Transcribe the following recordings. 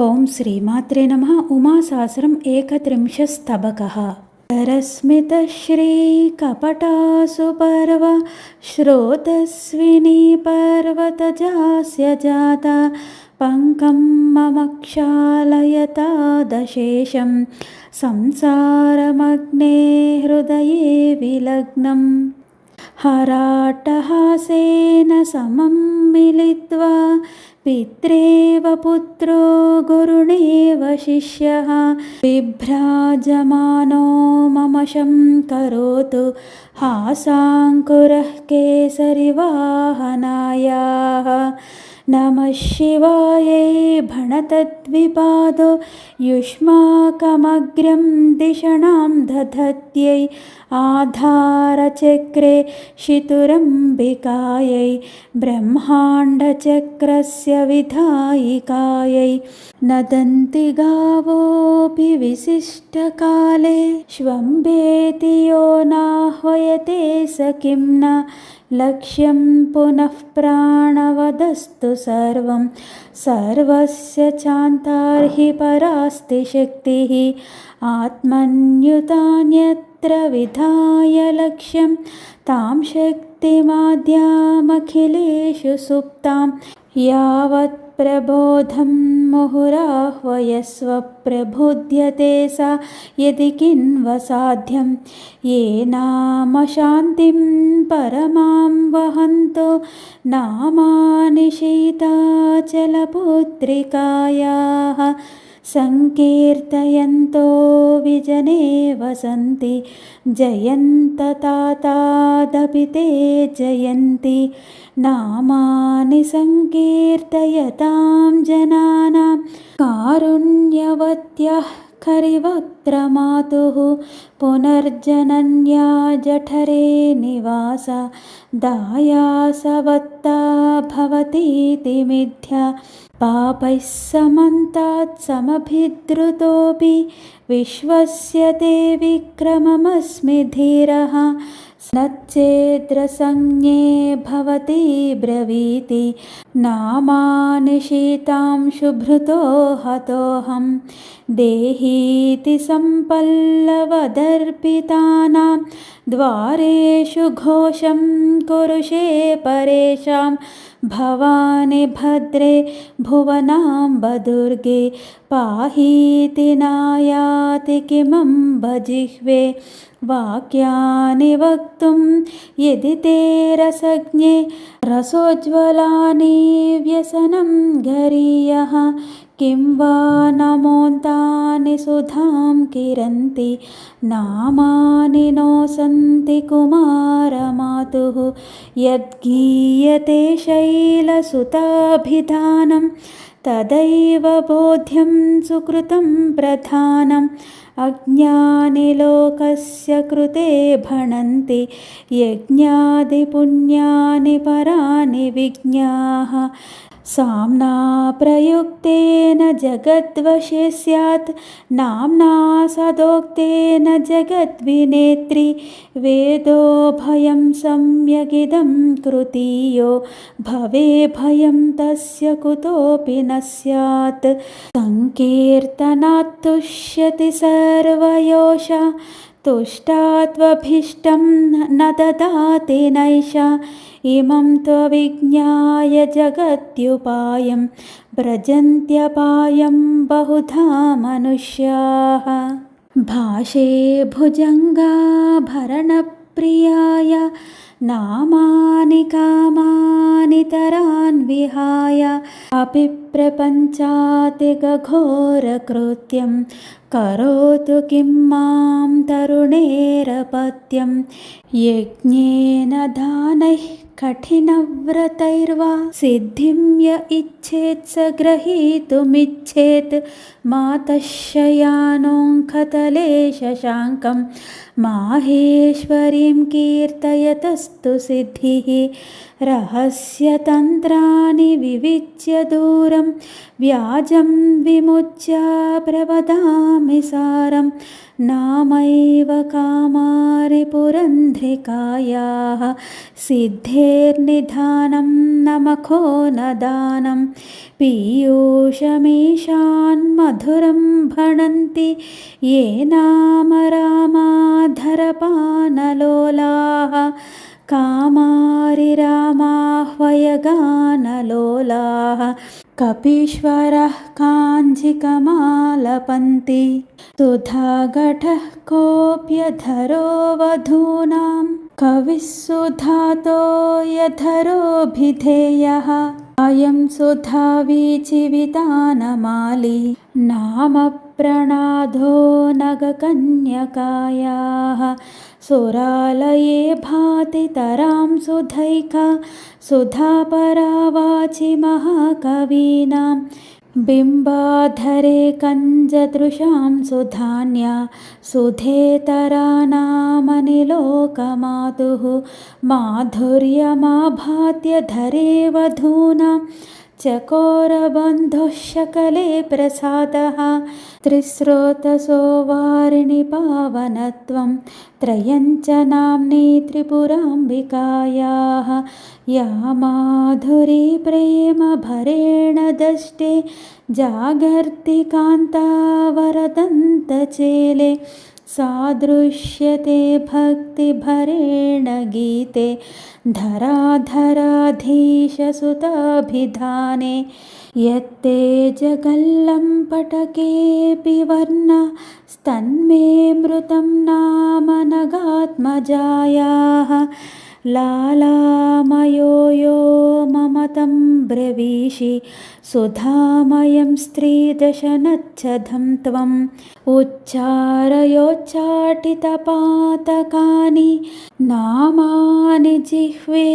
ఓం శ్రీమాత్రే నమః. ఉమాసహస్రం 31 रश्मितश्रीकपटासुपर्व श्रोतस्विनी पर्वतजास्य जाता पङ्कं मम क्षालयतादशेषं संसारमग्ने हृदये विलग्नं हराट्टहासेन समं मिलित्वा पित्रेव पुत्रो गुरुणेव शिष्यः बिभ्राजमानो मम शं करोतु हासाङ्कुरः केसरिवाहनायाः नमः शिवायै भणतद्विपादो युष्माकमग्र्यं दिशणां दधत्यै आधारचक्रे शितुरम्बिकायै ब्रह्माण्डचक्रस्य विधायिकायै नदन्ति गावोऽपि विशिष्टकाले श्वम्बेति यो नाह्वयते स किं न लक्ष्यं पुनः प्राणवदस्तु सर्वं सर्वस्य चान्तार्हि परास्ति शक्तिः आत्मन्युतान्यत्र विधाय लक्ष्यं तां शक्तिमाद्यामखिलेषु सुप्तां यावत् प्रबोधं मुहुराह्वयस्व प्रबुध्यते सा यदि किन्वसाध्यं ये नाम शान्तिं परमां वहन्तो नामानि शीताचलपुत्रिकायाः संकीर्तयन्तो विजने वसन्ति जयन्ततातादपि ते जयन्ति नामानि संकीर्तयतां जनानां कारुण्यवत्याः खरिवक्त्रमातुः पुनर्जनन्या जठरे निवास दायासवत्ता भवतीति मिथ्या पापैः समन्तात् समभिद्रुतोऽपि विश्वस्य ते विक्रममस्मि धीरः नच्चेद्रसंज्ञे भवति ब्रवीति नामानि शीतां शुभृतो हतोऽहं देहीति सम्पल्लवदर्पितानां द्वारेषु घोषं कुरुषे परेषां भवानि भद्रे भुवनाम्बदुर्गे पाहीति नायाति किमम्ब जिह्वे वाक्यानि वक्तुं यदि ते रसज्ञे रसोज्ज्वलानि व्यसनं गरीयः किं वा नमोन्तानि सुधां किरन्ति नामानि नो सन्ति कुमारमातुः यद्गीयते शैलसुताभिधानं तदैव बोध्यं सुकृतं प्रधानम् अज्ञानि लोकस्य कृते भणन्ति यज्ञादिपुण्यानि परानि विज्ञाः साम्ना प्रयुक्तेन जगद्वशे स्यात् नाम्ना सदोक्तेन जगद्विनेत्री वेदो भयं सम्यगिदं कृतीयो भवे भयं तस्य कुतोऽपि न स्यात् संकीर्तनात् तुष्यति सर्वयोषा तुष्टात्वभीष्टं न ददाति नैषा इमं त्वविज्ञाय जगत्युपायं व्रजन्त्यपायं बहुधा मनुष्याः भाषे भुजङ्गाभरणप्रियाय नामानि कामानि तरान् विहाय अपि प्रपञ्चातिघोरकृत्यं करोतु किं मां तरुणेरपत्यं यज्ञेन दानैः कठिनव्रतैर्वा सिद्धिं य इच्छेत् स ग्रहीतुमिच्छेत् मातः शयानोऽङ्कतले शशाङ्कं माहेश्वरीं कीर्तयतस्तु सिद्धिः रहस्यतन्त्राणि विविच्य दूरं व्याजं विमुच्य प्रवदामि सारं नामैव कामारि पुरन्ध्रिकायाः सिद्धे विधेर्निधानं न मखो न दानं पीयूषमीशान्मधुरं भणन्ति ये नाम रामाधरपानलोलाः कामारिरामाह्वयगानलोलाः कपीश्वरः काञ्जिकमालपन्ति सुधाघटः कोऽप्यधरो वधूनां कविः सुधातो यधरोऽभिधेयः अयं सुधावीचिवितानमाली नाम प्रणादो नगकन्यकायाः सुरालये भाति तरां सुधैका सुधापरा वाचि महाकवीनां बिम्बाधरे कञ्जदृशां सुधान्या सुधेतरानामनिलोकमातुः माधुर्यमाभात्य धरे वधूनां चकोरबन्धुः शकले प्रसादः त्रिस्रोतसो वारिणि पावनत्वं त्रयञ्च नाम्नी त्रिपुराम्बिकायाः या माधुरी प्रेमभरेण दष्टे जागर्ति कान्तावरदन्तचेले सादृश्यते भक्तिभरेण गीते धराधराधीशसुताभिधाने यत्तेजगल्लम्पटकेऽपि वर्णा स्तन्मे मृतं नाम नगात्मजायाः लालामयो यो ममतं ब्रवीषि सुधामयं स्त्रीदशनच्छदं त्वम् उच्चारयोच्चाटितपातकानि नामानि जिह्वे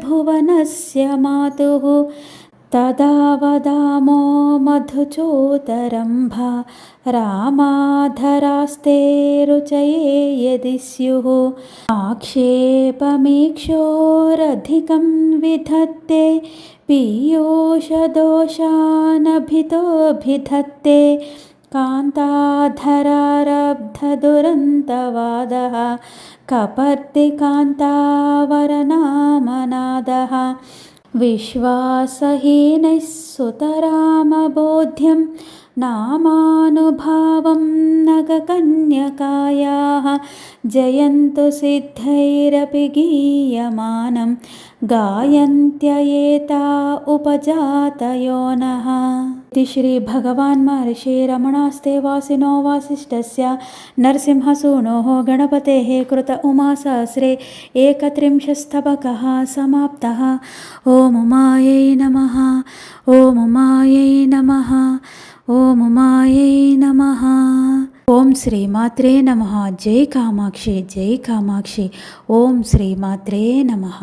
भुवनस्य मातुः तदा वदामो मधुचोतरम्भा रामाधरास्ते रुचये यदि स्युः आक्षेपमीक्षोरधिकं विधत्ते पीयूषदोषानभितोऽभिधत्ते कान्ताधरारब्धदुरन्तवादः कपर्दिकान्तावरनामनादः विश्वासहीनैः सुतरामबोध्यं नामानुभावं नगकन्यकायाः जयन्तु सिद्धैरपि गीयमानं गायन्त्ययेता उपजातयोनः। इति श्री भगवान् महर्षि रमणास्ते वासिनो वासिष्ठस्य नरसिंहसूनोः गणपतेः कृत उमासहस्रे 31 स्तबकः समाप्तः। ॐ उमायै नमः। ॐ उमायै नमः। ॐ उमायै नमः। ఓం శ్రీమాత్రే నమః. జై కామాక్షి, జై కామాక్షి. ఓం శ్రీమాత్రే నమః.